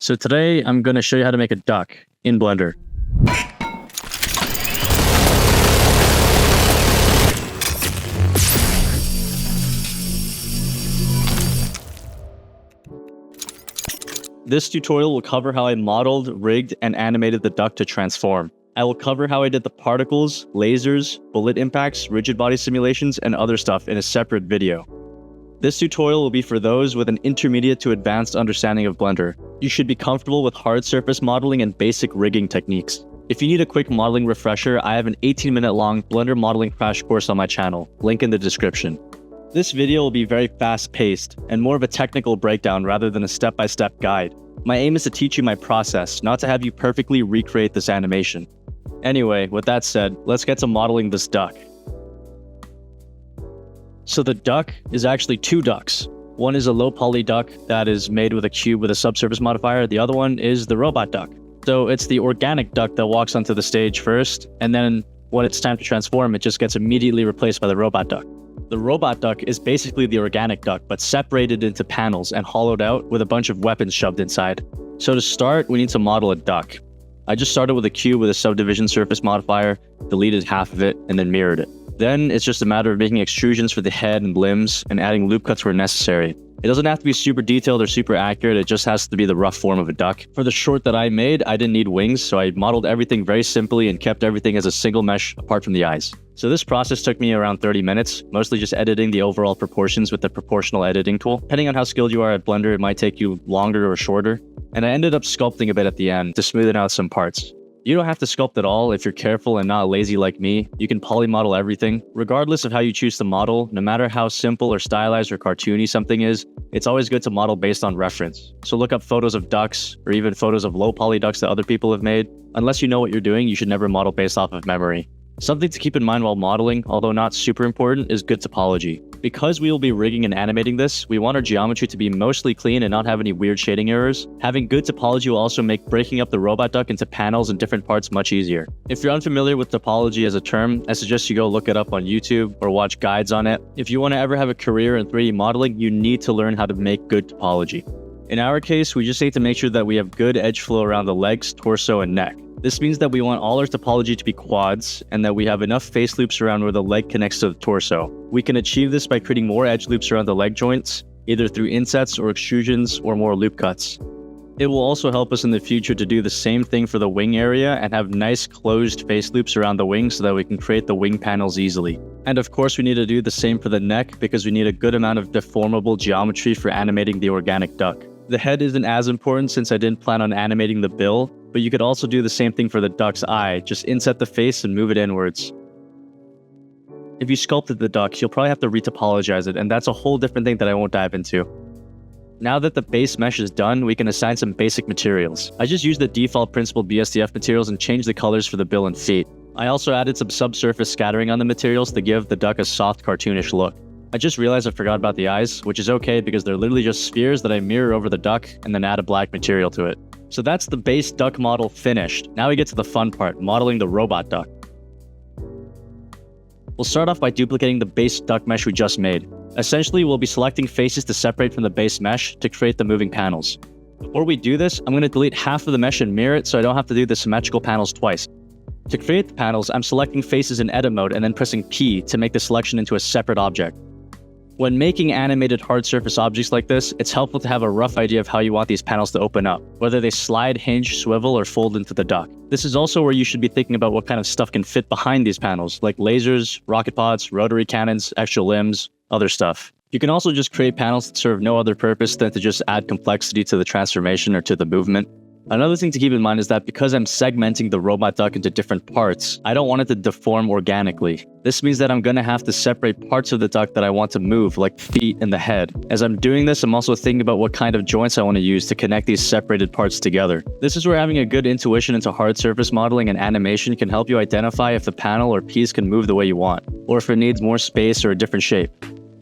So today I'm going to show you how to make a duck in Blender. This tutorial will cover how I modeled, rigged, and animated the duck to transform. I will cover how I did the particles, lasers, bullet impacts, rigid body simulations, and other stuff in a separate video. This tutorial will be for those with an intermediate to advanced understanding of Blender. You should be comfortable with hard surface modeling and basic rigging techniques. If you need a quick modeling refresher, I have an 18-minute long Blender modeling crash course on my channel, link in the description. This video will be very fast-paced and more of a technical breakdown rather than a step-by-step guide. My aim is to teach you my process, not to have you perfectly recreate this animation. Anyway, with that said, let's get to modeling this duck. So the duck is actually two ducks. One is a low poly duck that is made with a cube with a subsurface modifier. The other one is the robot duck. So it's the organic duck that walks onto the stage first, and then when it's time to transform, it just gets immediately replaced by the robot duck. The robot duck is basically the organic duck, but separated into panels and hollowed out with a bunch of weapons shoved inside. So to start, we need to model a duck. I just started with a cube with a subdivision surface modifier, deleted half of it, and then mirrored it. Then it's just a matter of making extrusions for the head and limbs and adding loop cuts where necessary. It doesn't have to be super detailed or super accurate, it just has to be the rough form of a duck. For the short that I made, I didn't need wings, so I modeled everything very simply and kept everything as a single mesh apart from the eyes. So this process took me around 30 minutes, mostly just editing the overall proportions with the proportional editing tool. Depending on how skilled you are at Blender, it might take you longer or shorter. And I ended up sculpting a bit at the end to smoothen out some parts. You don't have to sculpt at all if you're careful and not lazy like me. You can polymodel everything. Regardless of how you choose to model, no matter how simple or stylized or cartoony something is, it's always good to model based on reference. So look up photos of ducks or even photos of low poly ducks that other people have made. Unless you know what you're doing, you should never model based off of memory. Something to keep in mind while modeling, although not super important, is good topology. Because we will be rigging and animating this, we want our geometry to be mostly clean and not have any weird shading errors. Having good topology will also make breaking up the robot duck into panels and different parts much easier. If you're unfamiliar with topology as a term, I suggest you go look it up on YouTube or watch guides on it. If you want to ever have a career in 3D modeling, you need to learn how to make good topology. In our case, we just need to make sure that we have good edge flow around the legs, torso, and neck. This means that we want all our topology to be quads and that we have enough face loops around where the leg connects to the torso. We can achieve this by creating more edge loops around the leg joints, either through insets or extrusions or more loop cuts. It will also help us in the future to do the same thing for the wing area and have nice closed face loops around the wing so that we can create the wing panels easily. And of course we need to do the same for the neck because we need a good amount of deformable geometry for animating the organic duck. The head isn't as important since I didn't plan on animating the bill, but you could also do the same thing for the duck's eye, just inset the face and move it inwards. If you sculpted the duck, you'll probably have to retopologize it, and that's a whole different thing that I won't dive into. Now that the base mesh is done, we can assign some basic materials. I just used the default principled BSDF materials and changed the colors for the bill and feet. I also added some subsurface scattering on the materials to give the duck a soft cartoonish look. I just realized I forgot about the eyes, which is okay because they're literally just spheres that I mirror over the duck and then add a black material to it. So that's the base duck model finished. Now we get to the fun part, modeling the robot duck. We'll start off by duplicating the base duck mesh we just made. Essentially, we'll be selecting faces to separate from the base mesh to create the moving panels. Before we do this, I'm going to delete half of the mesh and mirror it so I don't have to do the symmetrical panels twice. To create the panels, I'm selecting faces in edit mode and then pressing P to make the selection into a separate object. When making animated hard surface objects like this, it's helpful to have a rough idea of how you want these panels to open up, whether they slide, hinge, swivel, or fold into the duck. This is also where you should be thinking about what kind of stuff can fit behind these panels, like lasers, rocket pods, rotary cannons, extra limbs, other stuff. You can also just create panels that serve no other purpose than to just add complexity to the transformation or to the movement. Another thing to keep in mind is that because I'm segmenting the robot duck into different parts, I don't want it to deform organically. This means that I'm going to have to separate parts of the duck that I want to move, like feet and the head. As I'm doing this, I'm also thinking about what kind of joints I want to use to connect these separated parts together. This is where having a good intuition into hard surface modeling and animation can help you identify if the panel or piece can move the way you want, or if it needs more space or a different shape.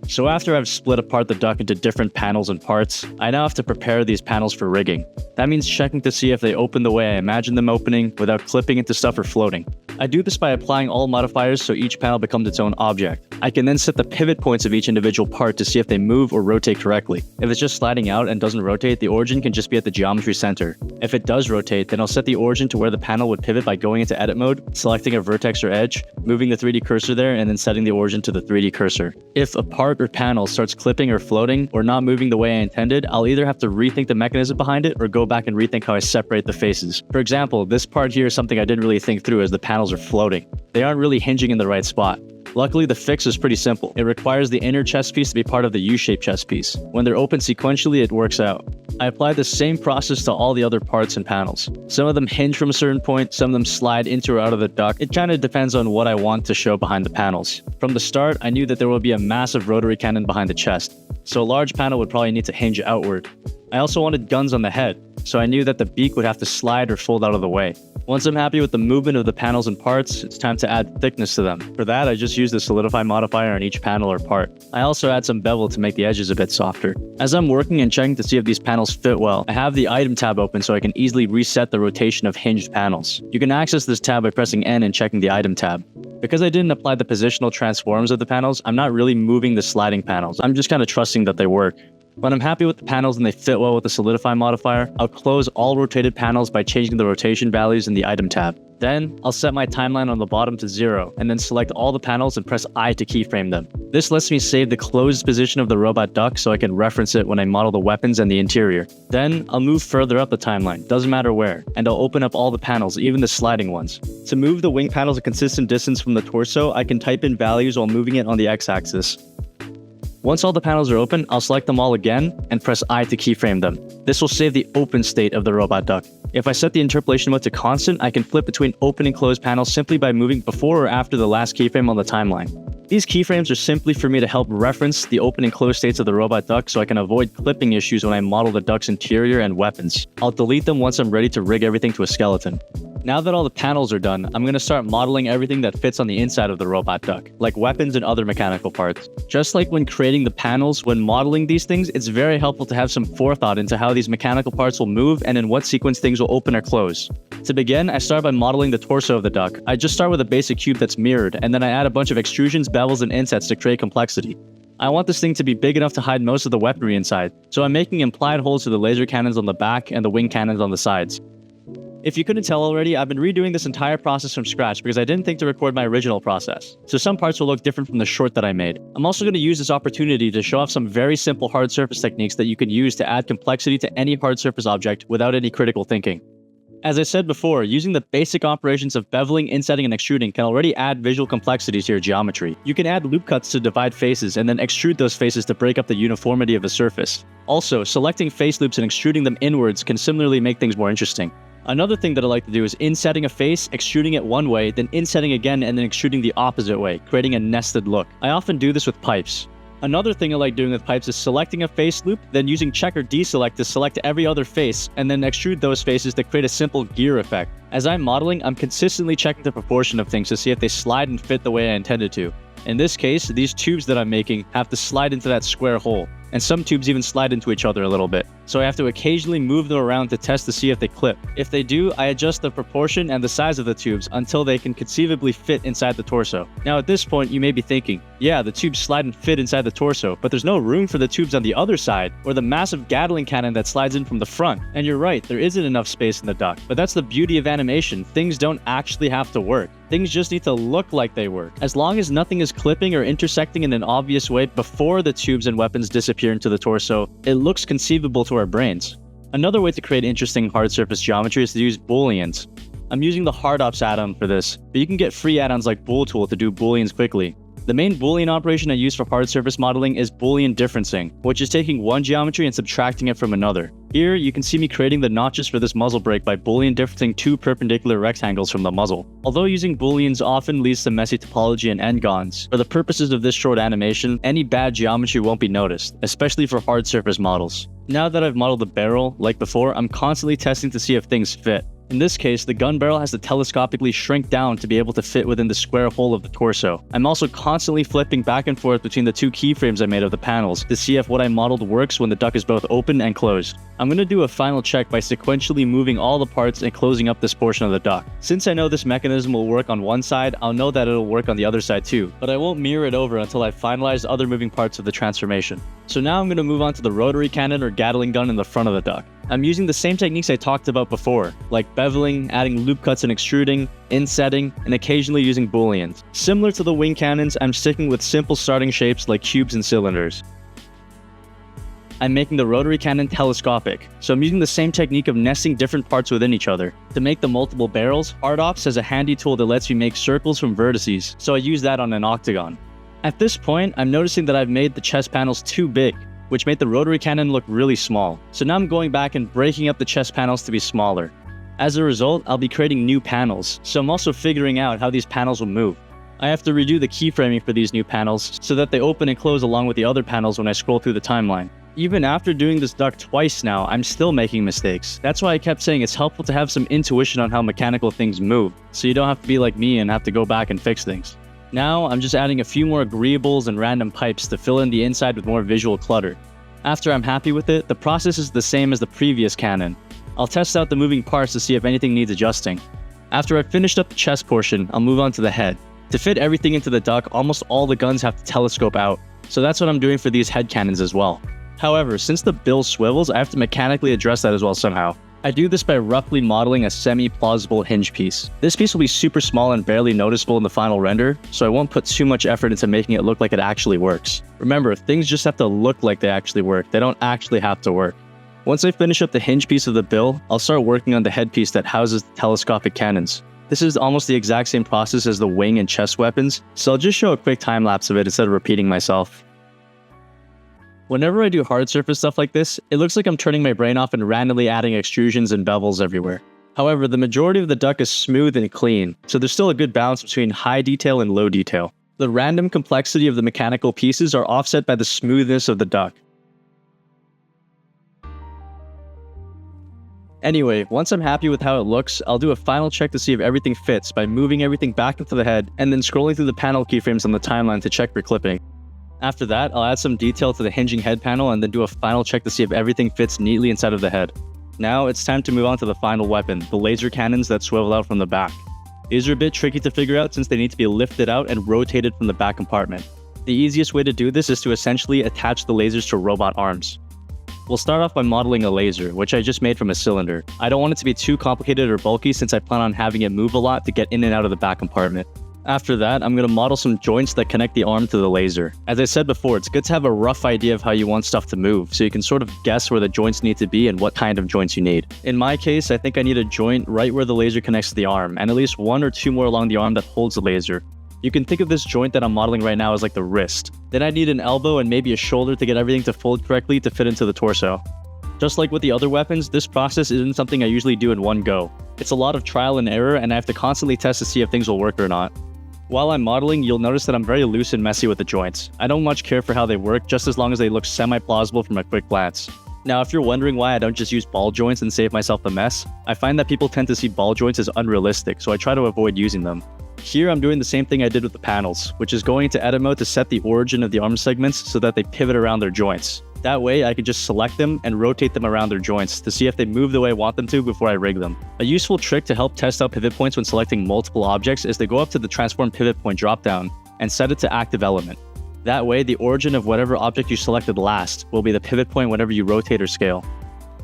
So after I've split apart the duck into different panels and parts, I now have to prepare these panels for rigging. That means checking to see if they open the way I imagine them opening without clipping into stuff or floating. I do this by applying all modifiers so each panel becomes its own object. I can then set the pivot points of each individual part to see if they move or rotate correctly. If it's just sliding out and doesn't rotate, the origin can just be at the geometry center. If it does rotate, then I'll set the origin to where the panel would pivot by going into edit mode, selecting a vertex or edge, moving the 3D cursor there, and then setting the origin to the 3D cursor. If a part or panel starts clipping or floating or not moving the way I intended, I'll either have to rethink the mechanism behind it or go back and rethink how I separate the faces. For example, this part here is something I didn't really think through as the panels are floating. They aren't really hinging in the right spot. Luckily, the fix is pretty simple. It requires the inner chest piece to be part of the U-shaped chest piece. When they're open sequentially, it works out. I apply the same process to all the other parts and panels. Some of them hinge from a certain point, some of them slide into or out of the duck. It kind of depends on what I want to show behind the panels. From the start, I knew that there would be a massive rotary cannon behind the chest, so a large panel would probably need to hinge outward. I also wanted guns on the head, so I knew that the beak would have to slide or fold out of the way. Once I'm happy with the movement of the panels and parts, it's time to add thickness to them. For that, I just use the solidify modifier on each panel or part. I also add some bevel to make the edges a bit softer. As I'm working and checking to see if these panels fit well, I have the item tab open so I can easily reset the rotation of hinged panels. You can access this tab by pressing N and checking the item tab. Because I didn't apply the positional transforms of the panels, I'm not really moving the sliding panels. I'm just kind of trusting that they work. When I'm happy with the panels and they fit well with the solidify modifier, I'll close all rotated panels by changing the rotation values in the item tab. Then, I'll set my timeline on the bottom to 0, and then select all the panels and press I to keyframe them. This lets me save the closed position of the robot duck so I can reference it when I model the weapons and the interior. Then, I'll move further up the timeline, doesn't matter where, and I'll open up all the panels, even the sliding ones. To move the wing panels a consistent distance from the torso, I can type in values while moving it on the x-axis. Once all the panels are open, I'll select them all again and press I to keyframe them. This will save the open state of the robot duck. If I set the interpolation mode to constant, I can flip between open and closed panels simply by moving before or after the last keyframe on the timeline. These keyframes are simply for me to help reference the open and closed states of the robot duck so I can avoid clipping issues when I model the duck's interior and weapons. I'll delete them once I'm ready to rig everything to a skeleton. Now that all the panels are done, I'm going to start modeling everything that fits on the inside of the robot duck, like weapons and other mechanical parts. Just like when creating the panels, when modeling these things, it's very helpful to have some forethought into how these mechanical parts will move and in what sequence things will open or close. To begin, I start by modeling the torso of the duck. I just start with a basic cube that's mirrored, and then I add a bunch of extrusions, bevels, and insets to create complexity. I want this thing to be big enough to hide most of the weaponry inside, so I'm making implied holes for the laser cannons on the back and the wing cannons on the sides. If you couldn't tell already, I've been redoing this entire process from scratch because I didn't think to record my original process. So some parts will look different from the short that I made. I'm also going to use this opportunity to show off some very simple hard surface techniques that you can use to add complexity to any hard surface object without any critical thinking. As I said before, using the basic operations of beveling, insetting, and extruding can already add visual complexity to your geometry. You can add loop cuts to divide faces and then extrude those faces to break up the uniformity of a surface. Also, selecting face loops and extruding them inwards can similarly make things more interesting. Another thing that I like to do is insetting a face, extruding it one way, then insetting again and then extruding the opposite way, creating a nested look. I often do this with pipes. Another thing I like doing with pipes is selecting a face loop, then using check or deselect to select every other face, and then extrude those faces to create a simple gear effect. As I'm modeling, I'm consistently checking the proportion of things to see if they slide and fit the way I intended to. In this case, these tubes that I'm making have to slide into that square hole, and some tubes even slide into each other a little bit. So I have to occasionally move them around to test to see if they clip. If they do, I adjust the proportion and the size of the tubes until they can conceivably fit inside the torso. Now at this point, you may be thinking, yeah, the tubes slide and fit inside the torso, but there's no room for the tubes on the other side, or the massive Gatling cannon that slides in from the front. And you're right, there isn't enough space in the duck. But that's the beauty of animation. Things don't actually have to work. Things just need to look like they work. As long as nothing is clipping or intersecting in an obvious way before the tubes and weapons disappear into the torso, it looks conceivable to our brains. Another way to create interesting hard surface geometry is to use booleans. I'm using the hardops add-on for this, but you can get free add-ons like booltool to do booleans quickly. The main boolean operation I use for hard surface modeling is boolean differencing, which is taking one geometry and subtracting it from another. Here, you can see me creating the notches for this muzzle brake by boolean differencing two perpendicular rectangles from the muzzle. Although using booleans often leads to messy topology and n-gons, for the purposes of this short animation, any bad geometry won't be noticed, especially for hard surface models. Now that I've modeled the barrel, like before, I'm constantly testing to see if things fit. In this case, the gun barrel has to telescopically shrink down to be able to fit within the square hole of the torso. I'm also constantly flipping back and forth between the two keyframes I made of the panels to see if what I modeled works when the duck is both open and closed. I'm going to do a final check by sequentially moving all the parts and closing up this portion of the duck. Since I know this mechanism will work on one side, I'll know that it'll work on the other side too, but I won't mirror it over until I've finalized other moving parts of the transformation. So now I'm going to move on to the rotary cannon or Gatling gun in the front of the duck. I'm using the same techniques I talked about before, like beveling, adding loop cuts and extruding, insetting, and occasionally using booleans. Similar to the wing cannons, I'm sticking with simple starting shapes like cubes and cylinders. I'm making the rotary cannon telescopic, so I'm using the same technique of nesting different parts within each other. To make the multiple barrels, ArtOps has a handy tool that lets me make circles from vertices, so I use that on an octagon. At this point, I'm noticing that I've made the chest panels too big, which made the rotary cannon look really small. So now I'm going back and breaking up the chest panels to be smaller. As a result, I'll be creating new panels, so I'm also figuring out how these panels will move. I have to redo the keyframing for these new panels so that they open and close along with the other panels when I scroll through the timeline. Even after doing this duck twice now, I'm still making mistakes. That's why I kept saying it's helpful to have some intuition on how mechanical things move, so you don't have to be like me and have to go back and fix things. Now, I'm just adding a few more agreeables and random pipes to fill in the inside with more visual clutter. After I'm happy with it, the process is the same as the previous cannon. I'll test out the moving parts to see if anything needs adjusting. After I've finished up the chest portion, I'll move on to the head. To fit everything into the duck, almost all the guns have to telescope out, so that's what I'm doing for these head cannons as well. However, since the bill swivels, I have to mechanically address that as well somehow. I do this by roughly modeling a semi-plausible hinge piece. This piece will be super small and barely noticeable in the final render, so I won't put too much effort into making it look like it actually works. Remember, things just have to look like they actually work, they don't actually have to work. Once I finish up the hinge piece of the bill, I'll start working on the headpiece that houses the telescopic cannons. This is almost the exact same process as the wing and chest weapons, so I'll just show a quick time lapse of it instead of repeating myself. Whenever I do hard surface stuff like this, it looks like I'm turning my brain off and randomly adding extrusions and bevels everywhere. However, the majority of the duck is smooth and clean, so there's still a good balance between high detail and low detail. The random complexity of the mechanical pieces are offset by the smoothness of the duck. Anyway, once I'm happy with how it looks, I'll do a final check to see if everything fits by moving everything back into the head and then scrolling through the panel keyframes on the timeline to check for clipping. After that, I'll add some detail to the hinging head panel and then do a final check to see if everything fits neatly inside of the head. Now, it's time to move on to the final weapon, the laser cannons that swivel out from the back. These are a bit tricky to figure out since they need to be lifted out and rotated from the back compartment. The easiest way to do this is to essentially attach the lasers to robot arms. We'll start off by modeling a laser, which I just made from a cylinder. I don't want it to be too complicated or bulky since I plan on having it move a lot to get in and out of the back compartment. After that, I'm going to model some joints that connect the arm to the laser. As I said before, it's good to have a rough idea of how you want stuff to move, so you can sort of guess where the joints need to be and what kind of joints you need. In my case, I think I need a joint right where the laser connects to the arm, and at least one or two more along the arm that holds the laser. You can think of this joint that I'm modeling right now as like the wrist. Then I need an elbow and maybe a shoulder to get everything to fold correctly to fit into the torso. Just like with the other weapons, this process isn't something I usually do in one go. It's a lot of trial and error, and I have to constantly test to see if things will work or not. While I'm modeling, you'll notice that I'm very loose and messy with the joints. I don't much care for how they work, just as long as they look semi-plausible from a quick glance. Now, if you're wondering why I don't just use ball joints and save myself the mess, I find that people tend to see ball joints as unrealistic, so I try to avoid using them. Here, I'm doing the same thing I did with the panels, which is going into edit mode to set the origin of the arm segments so that they pivot around their joints. That way, I can just select them and rotate them around their joints to see if they move the way I want them to before I rig them. A useful trick to help test out pivot points when selecting multiple objects is to go up to the Transform Pivot Point dropdown and set it to Active Element. That way, the origin of whatever object you selected last will be the pivot point whenever you rotate or scale.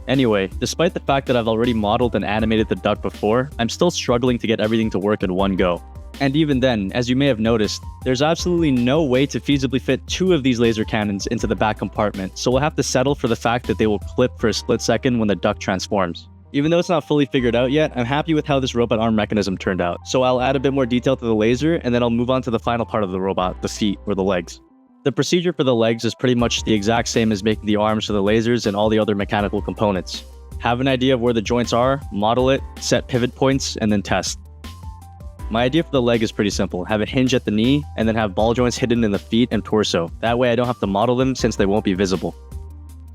Anyway, despite the fact that I've already modeled and animated the duck before, I'm still struggling to get everything to work in one go. And even then, as you may have noticed, there's absolutely no way to feasibly fit two of these laser cannons into the back compartment, so we'll have to settle for the fact that they will clip for a split second when the duck transforms. Even though it's not fully figured out yet, I'm happy with how this robot arm mechanism turned out, so I'll add a bit more detail to the laser, and then I'll move on to the final part of the robot, the feet, or the legs. The procedure for the legs is pretty much the exact same as making the arms for the lasers and all the other mechanical components. Have an idea of where the joints are, model it, set pivot points, and then test. My idea for the leg is pretty simple. Have a hinge at the knee, and then have ball joints hidden in the feet and torso. That way I don't have to model them since they won't be visible.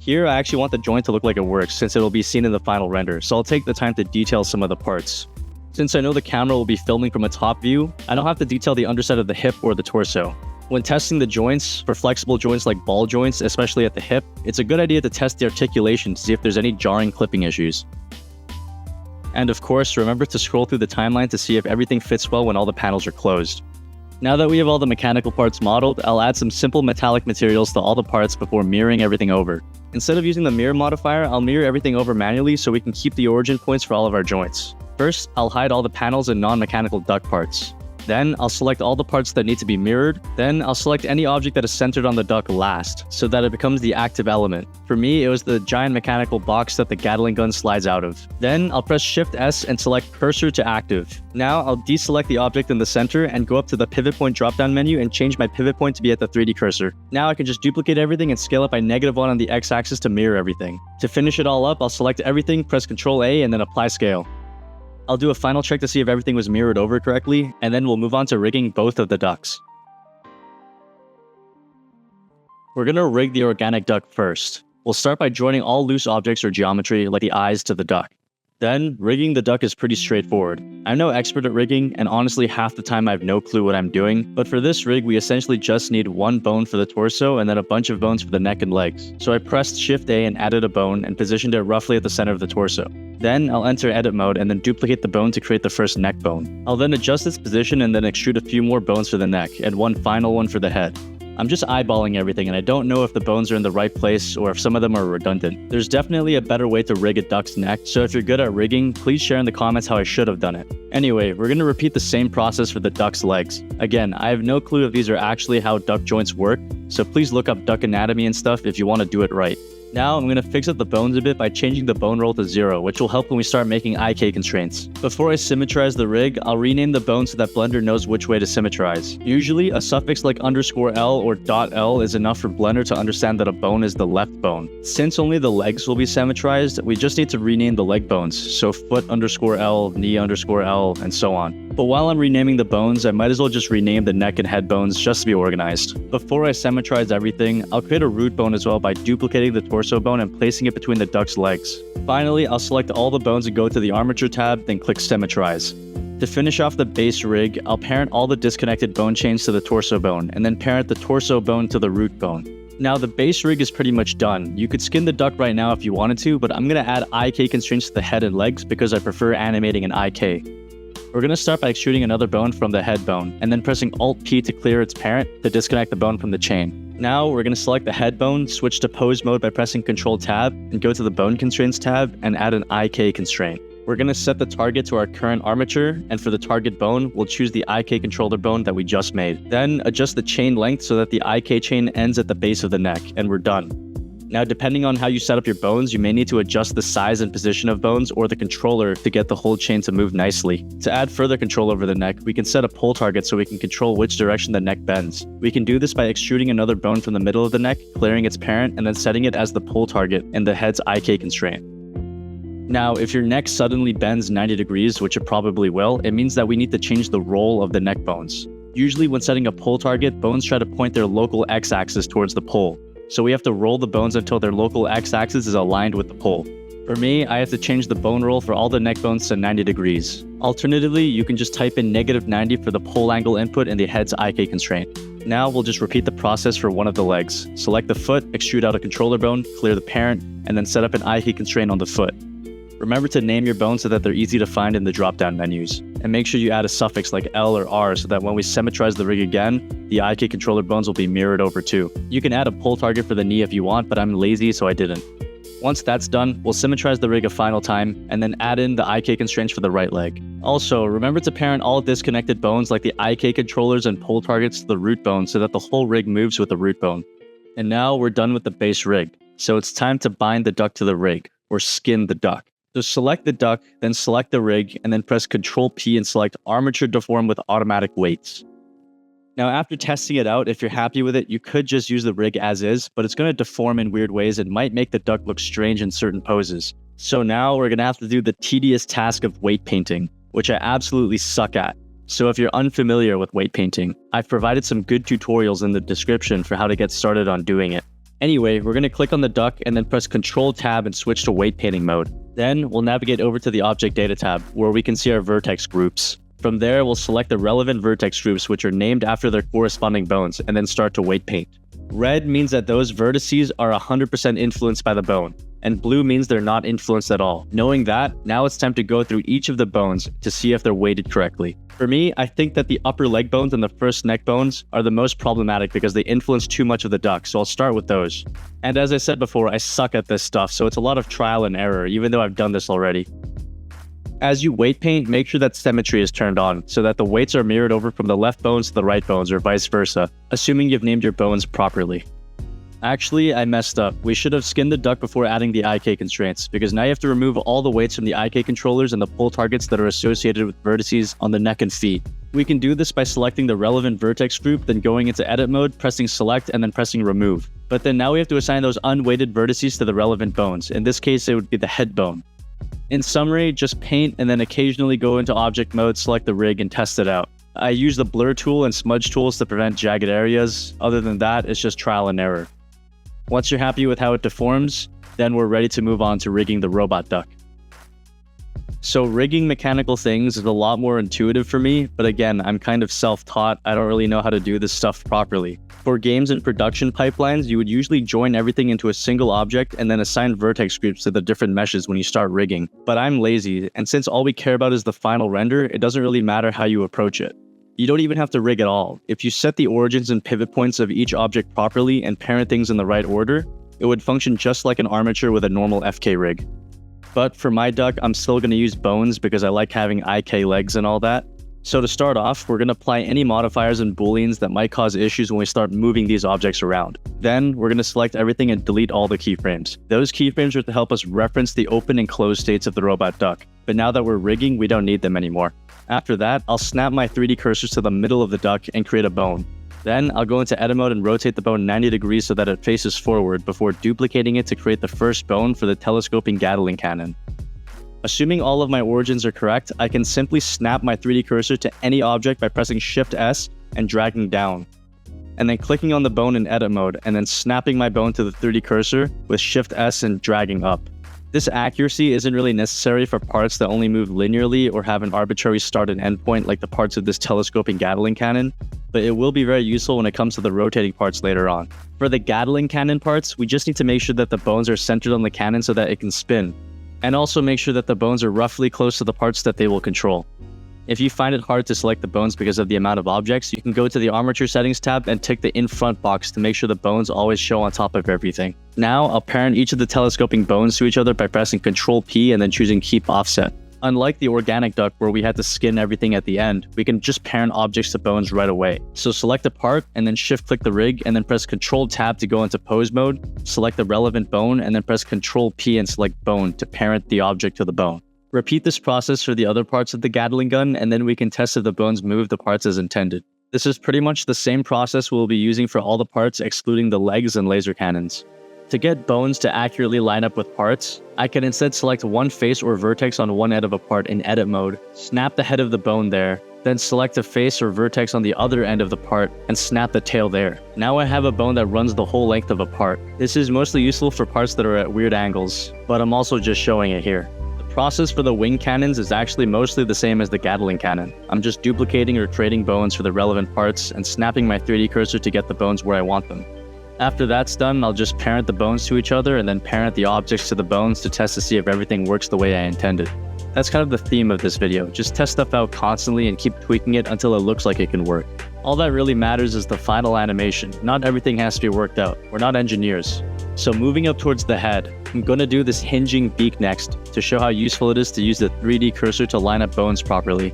Here, I actually want the joint to look like it works since it will be seen in the final render, so I'll take the time to detail some of the parts. Since I know the camera will be filming from a top view, I don't have to detail the underside of the hip or the torso. When testing the joints, for flexible joints like ball joints, especially at the hip, it's a good idea to test the articulation to see if there's any jarring clipping issues. And of course, remember to scroll through the timeline to see if everything fits well when all the panels are closed. Now that we have all the mechanical parts modeled, I'll add some simple metallic materials to all the parts before mirroring everything over. Instead of using the mirror modifier, I'll mirror everything over manually so we can keep the origin points for all of our joints. First, I'll hide all the panels and non-mechanical duck parts. Then, I'll select all the parts that need to be mirrored. Then, I'll select any object that is centered on the duck last, so that it becomes the active element. For me, it was the giant mechanical box that the Gatling gun slides out of. Then, I'll press Shift S and select Cursor to Active. Now, I'll deselect the object in the center and go up to the pivot point drop-down menu and change my pivot point to be at the 3D cursor. Now, I can just duplicate everything and scale up by -1 on the X-axis to mirror everything. To finish it all up, I'll select everything, press Ctrl A, and then apply scale. I'll do a final check to see if everything was mirrored over correctly, and then we'll move on to rigging both of the ducks. We're going to rig the organic duck first. We'll start by joining all loose objects or geometry like the eyes to the duck. Then, rigging the duck is pretty straightforward. I'm no expert at rigging, and honestly half the time I have no clue what I'm doing, but for this rig we essentially just need one bone for the torso and then a bunch of bones for the neck and legs. So I pressed Shift A and added a bone and positioned it roughly at the center of the torso. Then I'll enter edit mode and then duplicate the bone to create the first neck bone. I'll then adjust its position and then extrude a few more bones for the neck and one final one for the head. I'm just eyeballing everything and I don't know if the bones are in the right place or if some of them are redundant. There's definitely a better way to rig a duck's neck, so if you're good at rigging, please share in the comments how I should have done it. Anyway, we're going to repeat the same process for the duck's legs. Again, I have no clue if these are actually how duck joints work, so please look up duck anatomy and stuff if you want to do it right. Now I'm going to fix up the bones a bit by changing the bone roll to 0, which will help when we start making IK constraints. Before I symmetrize the rig, I'll rename the bone so that Blender knows which way to symmetrize. Usually, a suffix like _L or .L is enough for Blender to understand that a bone is the left bone. Since only the legs will be symmetrized, we just need to rename the leg bones, so foot _L, knee _L, and so on. But while I'm renaming the bones, I might as well just rename the neck and head bones just to be organized. Before I symmetrize everything, I'll create a root bone as well by duplicating the torso bone and placing it between the duck's legs. Finally, I'll select all the bones and go to the armature tab, then click symmetrize. To finish off the base rig, I'll parent all the disconnected bone chains to the torso bone, and then parent the torso bone to the root bone. Now the base rig is pretty much done. You could skin the duck right now if you wanted to, but I'm going to add IK constraints to the head and legs because I prefer animating in IK. We're going to start by extruding another bone from the head bone, and then pressing Alt-P to clear its parent to disconnect the bone from the chain. Now, we're going to select the head bone, switch to pose mode by pressing Ctrl-Tab, and go to the bone constraints tab and add an IK constraint. We're going to set the target to our current armature, and for the target bone, we'll choose the IK controller bone that we just made. Then, adjust the chain length so that the IK chain ends at the base of the neck, and we're done. Now, depending on how you set up your bones, you may need to adjust the size and position of bones or the controller to get the whole chain to move nicely. To add further control over the neck, we can set a pull target so we can control which direction the neck bends. We can do this by extruding another bone from the middle of the neck, clearing its parent, and then setting it as the pull target in the head's IK constraint. Now, if your neck suddenly bends 90 degrees, which it probably will, it means that we need to change the roll of the neck bones. Usually when setting a pull target, bones try to point their local x-axis towards the pull. So we have to roll the bones until their local x-axis is aligned with the pull. For me, I have to change the bone roll for all the neck bones to 90 degrees. Alternatively, you can just type in -90 for the pull angle input in the head's IK constraint. Now we'll just repeat the process for one of the legs. Select the foot, extrude out a controller bone, clear the parent, and then set up an IK constraint on the foot. Remember to name your bones so that they're easy to find in the drop-down menus. And make sure you add a suffix like L or R so that when we symmetrize the rig again, the IK controller bones will be mirrored over too. You can add a pull target for the knee if you want, but I'm lazy so I didn't. Once that's done, we'll symmetrize the rig a final time, and then add in the IK constraints for the right leg. Also, remember to parent all disconnected bones like the IK controllers and pull targets to the root bone so that the whole rig moves with the root bone. And now we're done with the base rig. So it's time to bind the duck to the rig, or skin the duck. So select the duck, then select the rig, and then press Ctrl-P and select Armature Deform with Automatic Weights. Now after testing it out, if you're happy with it, you could just use the rig as is, but it's going to deform in weird ways and might make the duck look strange in certain poses. So now we're going to have to do the tedious task of weight painting, which I absolutely suck at. So if you're unfamiliar with weight painting, I've provided some good tutorials in the description for how to get started on doing it. Anyway, we're going to click on the duck and then press Ctrl-Tab and switch to weight painting mode. Then we'll navigate over to the Object Data tab, where we can see our vertex groups. From there, we'll select the relevant vertex groups which are named after their corresponding bones, and then start to weight paint. Red means that those vertices are 100% influenced by the bone, and blue means they're not influenced at all. Knowing that, now it's time to go through each of the bones to see if they're weighted correctly. For me, I think that the upper leg bones and the first neck bones are the most problematic because they influence too much of the duck, so I'll start with those. And as I said before, I suck at this stuff, so it's a lot of trial and error, even though I've done this already. As you weight paint, make sure that symmetry is turned on, so that the weights are mirrored over from the left bones to the right bones, or vice versa, assuming you've named your bones properly. Actually, I messed up. We should have skinned the duck before adding the IK constraints, because now you have to remove all the weights from the IK controllers and the pull targets that are associated with vertices on the neck and feet. We can do this by selecting the relevant vertex group, then going into edit mode, pressing select, and then pressing remove. But then now we have to assign those unweighted vertices to the relevant bones. In this case, it would be the head bone. In summary, just paint and then occasionally go into object mode, select the rig, and test it out. I use the blur tool and smudge tools to prevent jagged areas. Other than that, it's just trial and error. Once you're happy with how it deforms, then we're ready to move on to rigging the robot duck. So rigging mechanical things is a lot more intuitive for me, but again, I'm kind of self-taught. I don't really know how to do this stuff properly. For games and production pipelines, you would usually join everything into a single object and then assign vertex groups to the different meshes when you start rigging. But I'm lazy, and since all we care about is the final render, it doesn't really matter how you approach it. You don't even have to rig at all. If you set the origins and pivot points of each object properly and parent things in the right order, it would function just like an armature with a normal FK rig. But for my duck, I'm still going to use bones because I like having IK legs and all that. So to start off, we're going to apply any modifiers and booleans that might cause issues when we start moving these objects around. Then we're going to select everything and delete all the keyframes. Those keyframes are to help us reference the open and closed states of the robot duck. But now that we're rigging, we don't need them anymore. After that, I'll snap my 3D cursors to the middle of the duck and create a bone. Then I'll go into edit mode and rotate the bone 90 degrees so that it faces forward before duplicating it to create the first bone for the telescoping Gatling cannon. Assuming all of my origins are correct, I can simply snap my 3D cursor to any object by pressing Shift S and dragging down, and then clicking on the bone in edit mode, and then snapping my bone to the 3D cursor with Shift S and dragging up. This accuracy isn't really necessary for parts that only move linearly or have an arbitrary start and end point like the parts of this telescoping Gatling cannon, but it will be very useful when it comes to the rotating parts later on. For the Gatling cannon parts, we just need to make sure that the bones are centered on the cannon so that it can spin, and also make sure that the bones are roughly close to the parts that they will control. If you find it hard to select the bones because of the amount of objects, you can go to the Armature Settings tab and tick the In Front box to make sure the bones always show on top of everything. Now, I'll parent each of the telescoping bones to each other by pressing Ctrl P and then choosing Keep Offset. Unlike the organic duck where we had to skin everything at the end, we can just parent objects to bones right away. So select a part and then shift click the rig and then press Ctrl Tab to go into pose mode, select the relevant bone and then press Ctrl P and select bone to parent the object to the bone. Repeat this process for the other parts of the Gatling gun, and then we can test if the bones move the parts as intended. This is pretty much the same process we'll be using for all the parts excluding the legs and laser cannons. To get bones to accurately line up with parts, I can instead select one face or vertex on one end of a part in edit mode, snap the head of the bone there, then select a face or vertex on the other end of the part and snap the tail there. Now I have a bone that runs the whole length of a part. This is mostly useful for parts that are at weird angles, but I'm also just showing it here. Process for the wing cannons is actually mostly the same as the Gatling cannon. I'm just duplicating or trading bones for the relevant parts and snapping my 3D cursor to get the bones where I want them. After that's done, I'll just parent the bones to each other and then parent the objects to the bones to test to see if everything works the way I intended. That's kind of the theme of this video. Just test stuff out constantly and keep tweaking it until it looks like it can work. All that really matters is the final animation. Not everything has to be worked out. We're not engineers. So moving up towards the head, I'm going to do this hinging beak next to show how useful it is to use the 3D cursor to line up bones properly.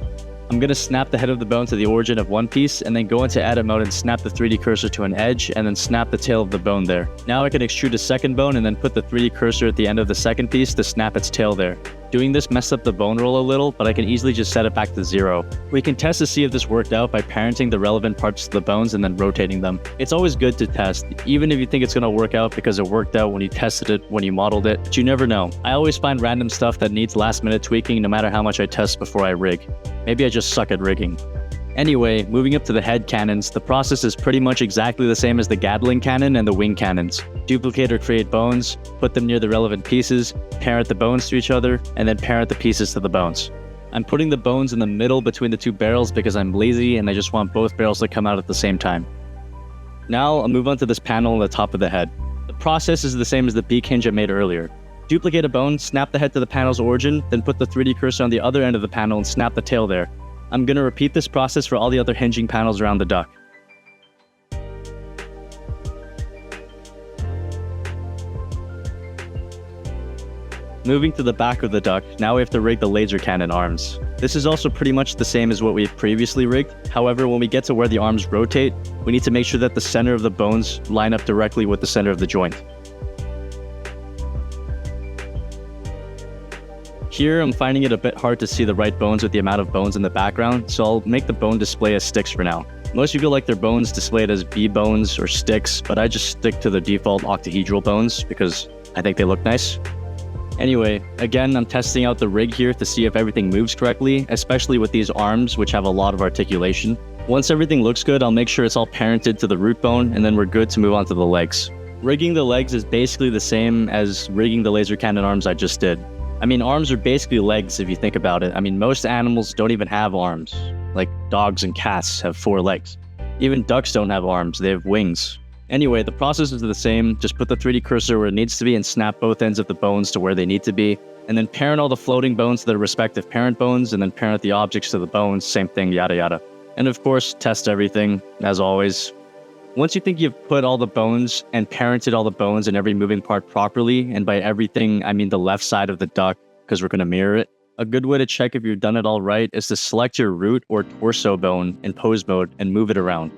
I'm going to snap the head of the bone to the origin of one piece and then go into edit mode and snap the 3D cursor to an edge and then snap the tail of the bone there. Now I can extrude a second bone and then put the 3D cursor at the end of the second piece to snap its tail there. Doing this messed up the bone roll a little, but I can easily just set it back to 0. We can test to see if this worked out by parenting the relevant parts to the bones and then rotating them. It's always good to test, even if you think it's going to work out because it worked out when you tested it, when you modeled it, but you never know. I always find random stuff that needs last minute tweaking no matter how much I test before I rig. Maybe I just suck at rigging. Anyway, moving up to the head cannons, the process is pretty much exactly the same as the Gatling cannon and the wing cannons. Duplicate or create bones, put them near the relevant pieces, parent the bones to each other, and then parent the pieces to the bones. I'm putting the bones in the middle between the two barrels because I'm lazy and I just want both barrels to come out at the same time. Now I'll move on to this panel on the top of the head. The process is the same as the beak hinge I made earlier. Duplicate a bone, snap the head to the panel's origin, then put the 3D cursor on the other end of the panel and snap the tail there. I'm going to repeat this process for all the other hinging panels around the duck. Moving to the back of the duck, now we have to rig the laser cannon arms. This is also pretty much the same as what we've previously rigged. However, when we get to where the arms rotate, we need to make sure that the center of the bones line up directly with the center of the joint. Here, I'm finding it a bit hard to see the right bones with the amount of bones in the background, so I'll make the bone display as sticks for now. Most people like their bones displayed as B-bones or sticks, but I just stick to the default octahedral bones because I think they look nice. Anyway, again, I'm testing out the rig here to see if everything moves correctly, especially with these arms, which have a lot of articulation. Once everything looks good, I'll make sure it's all parented to the root bone, and then we're good to move on to the legs. Rigging the legs is basically the same as rigging the laser cannon arms I just did. I mean, arms are basically legs if you think about it. I mean, most animals don't even have arms. Like dogs and cats have 4 legs. Even ducks don't have arms, they have wings. Anyway, the process is the same. Just put the 3D cursor where it needs to be and snap both ends of the bones to where they need to be. And then parent all the floating bones to their respective parent bones, and then parent the objects to the bones, same thing, yada yada. And of course, test everything, as always. Once you think you've put all the bones and parented all the bones in every moving part properly, and by everything, I mean the left side of the duck, because we're going to mirror it, a good way to check if you've done it all right is to select your root or torso bone in pose mode and move it around.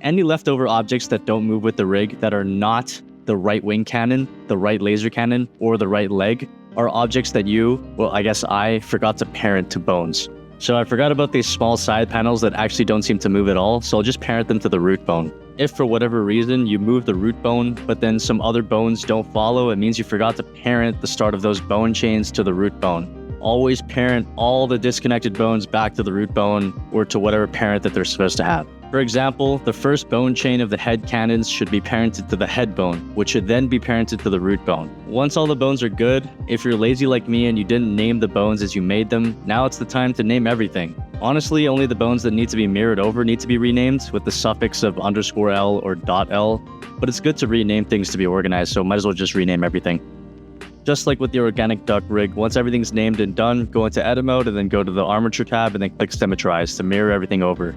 Any leftover objects that don't move with the rig that are not the right wing cannon, the right laser cannon, or the right leg are objects that I forgot to parent to bones. So I forgot about these small side panels that actually don't seem to move at all, so I'll just parent them to the root bone. If for whatever reason you move the root bone, but then some other bones don't follow, it means you forgot to parent the start of those bone chains to the root bone. Always parent all the disconnected bones back to the root bone or to whatever parent that they're supposed to have. For example, the first bone chain of the head cannons should be parented to the head bone, which should then be parented to the root bone. Once all the bones are good, if you're lazy like me and you didn't name the bones as you made them, now it's the time to name everything. Honestly, only the bones that need to be mirrored over need to be renamed with the suffix of _L or .L, but it's good to rename things to be organized, so might as well just rename everything. Just like with the organic duck rig, once everything's named and done, go into edit mode and then go to the armature tab and then click symmetrize to mirror everything over.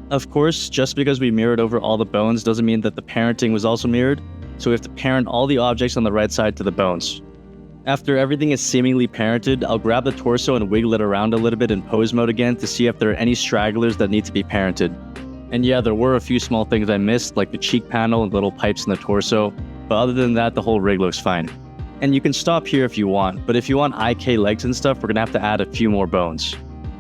Of course, just because we mirrored over all the bones doesn't mean that the parenting was also mirrored, so we have to parent all the objects on the right side to the bones. After everything is seemingly parented, I'll grab the torso and wiggle it around a little bit in pose mode again to see if there are any stragglers that need to be parented. And yeah, there were a few small things I missed, like the cheek panel and little pipes in the torso, but other than that, the whole rig looks fine. And you can stop here if you want, but if you want IK legs and stuff, we're gonna have to add a few more bones.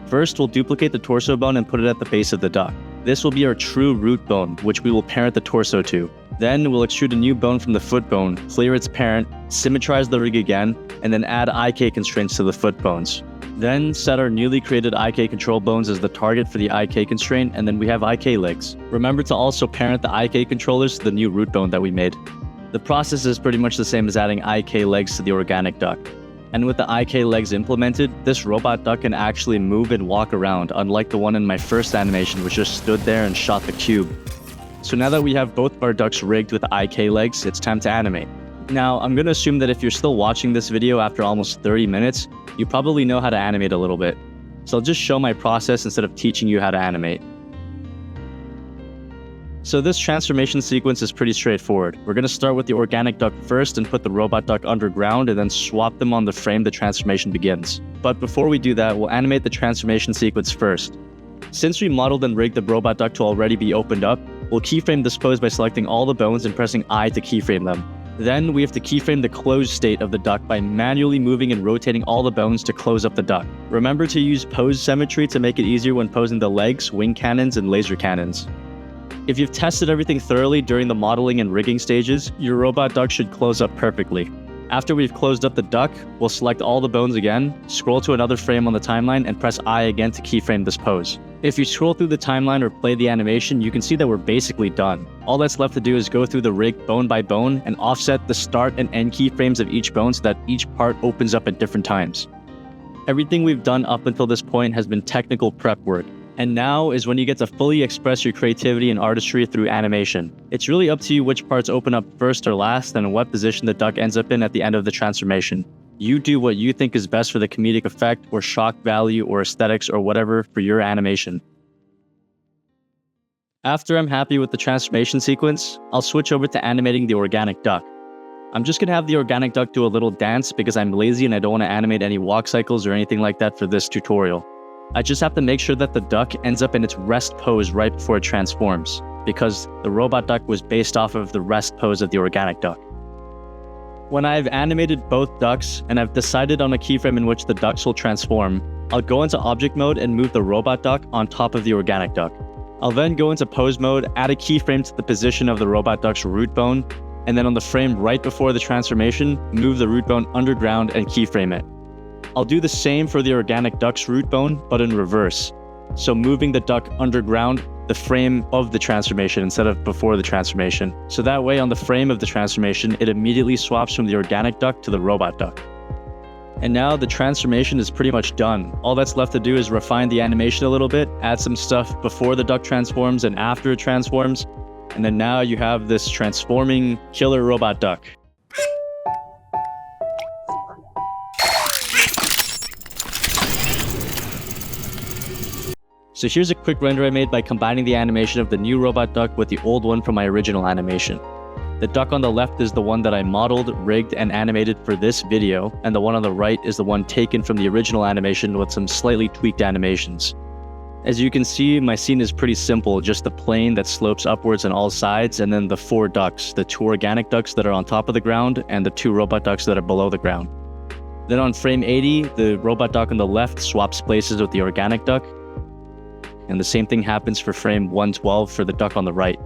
First, we'll duplicate the torso bone and put it at the base of the duck. This will be our true root bone, which we will parent the torso to. Then we'll extrude a new bone from the foot bone, clear its parent, symmetrize the rig again, and then add IK constraints to the foot bones. Then set our newly created IK control bones as the target for the IK constraint, and then we have IK legs. Remember to also parent the IK controllers to the new root bone that we made. The process is pretty much the same as adding IK legs to the organic duck. And with the IK legs implemented, this robot duck can actually move and walk around, unlike the one in my first animation which just stood there and shot the cube. So now that we have both of our ducks rigged with IK legs, it's time to animate. Now, I'm going to assume that if you're still watching this video after almost 30 minutes, you probably know how to animate a little bit. So I'll just show my process instead of teaching you how to animate. So this transformation sequence is pretty straightforward. We're going to start with the organic duck first and put the robot duck underground and then swap them on the frame the transformation begins. But before we do that, we'll animate the transformation sequence first. Since we modeled and rigged the robot duck to already be opened up, we'll keyframe this pose by selecting all the bones and pressing I to keyframe them. Then we have to keyframe the closed state of the duck by manually moving and rotating all the bones to close up the duck. Remember to use pose symmetry to make it easier when posing the legs, wing cannons, and laser cannons. If you've tested everything thoroughly during the modeling and rigging stages, your robot duck should close up perfectly. After we've closed up the duck, we'll select all the bones again, scroll to another frame on the timeline, and press I again to keyframe this pose. If you scroll through the timeline or play the animation, you can see that we're basically done. All that's left to do is go through the rig bone by bone and offset the start and end keyframes of each bone so that each part opens up at different times. Everything we've done up until this point has been technical prep work. And now is when you get to fully express your creativity and artistry through animation. It's really up to you which parts open up first or last and what position the duck ends up in at the end of the transformation. You do what you think is best for the comedic effect or shock value or aesthetics or whatever for your animation. After I'm happy with the transformation sequence, I'll switch over to animating the organic duck. I'm just going to have the organic duck do a little dance because I'm lazy and I don't want to animate any walk cycles or anything like that for this tutorial. I just have to make sure that the duck ends up in its rest pose right before it transforms, because the robot duck was based off of the rest pose of the organic duck. When I've animated both ducks and I've decided on a keyframe in which the ducks will transform, I'll go into object mode and move the robot duck on top of the organic duck. I'll then go into pose mode, add a keyframe to the position of the robot duck's root bone, and then on the frame right before the transformation, move the root bone underground and keyframe it. I'll do the same for the organic duck's root bone, but in reverse. So moving the duck underground, the frame of the transformation instead of before the transformation. So that way on the frame of the transformation, it immediately swaps from the organic duck to the robot duck. And now the transformation is pretty much done. All that's left to do is refine the animation a little bit, add some stuff before the duck transforms and after it transforms. And then now you have this transforming killer robot duck. So here's a quick render I made by combining the animation of the new robot duck with the old one from my original animation. The duck on the left is the one that I modeled, rigged, and animated for this video, and the one on the right is the one taken from the original animation with some slightly tweaked animations. As you can see, my scene is pretty simple, just the plane that slopes upwards on all sides, and then the 4 ducks, the 2 organic ducks that are on top of the ground, and the 2 robot ducks that are below the ground. Then on frame 80, the robot duck on the left swaps places with the organic duck, and the same thing happens for frame 112 for the duck on the right.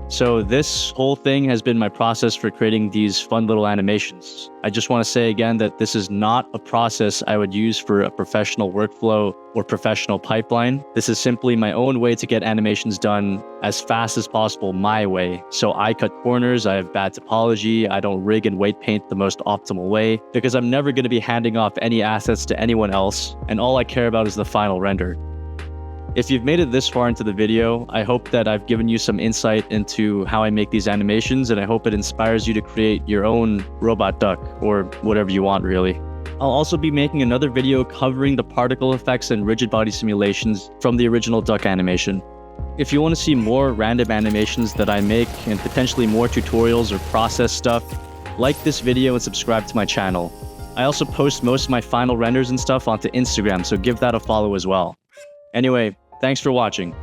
So this whole thing has been my process for creating these fun little animations. I just want to say again that this is not a process I would use for a professional workflow or professional pipeline. This is simply my own way to get animations done as fast as possible my way. So I cut corners, I have bad topology, I don't rig and weight paint the most optimal way, because I'm never going to be handing off any assets to anyone else, and all I care about is the final render. If you've made it this far into the video, I hope that I've given you some insight into how I make these animations, and I hope it inspires you to create your own robot duck, or whatever you want really. I'll also be making another video covering the particle effects and rigid body simulations from the original duck animation. If you want to see more random animations that I make, and potentially more tutorials or process stuff, like this video and subscribe to my channel. I also post most of my final renders and stuff onto Instagram, so give that a follow as well. Anyway, thanks for watching.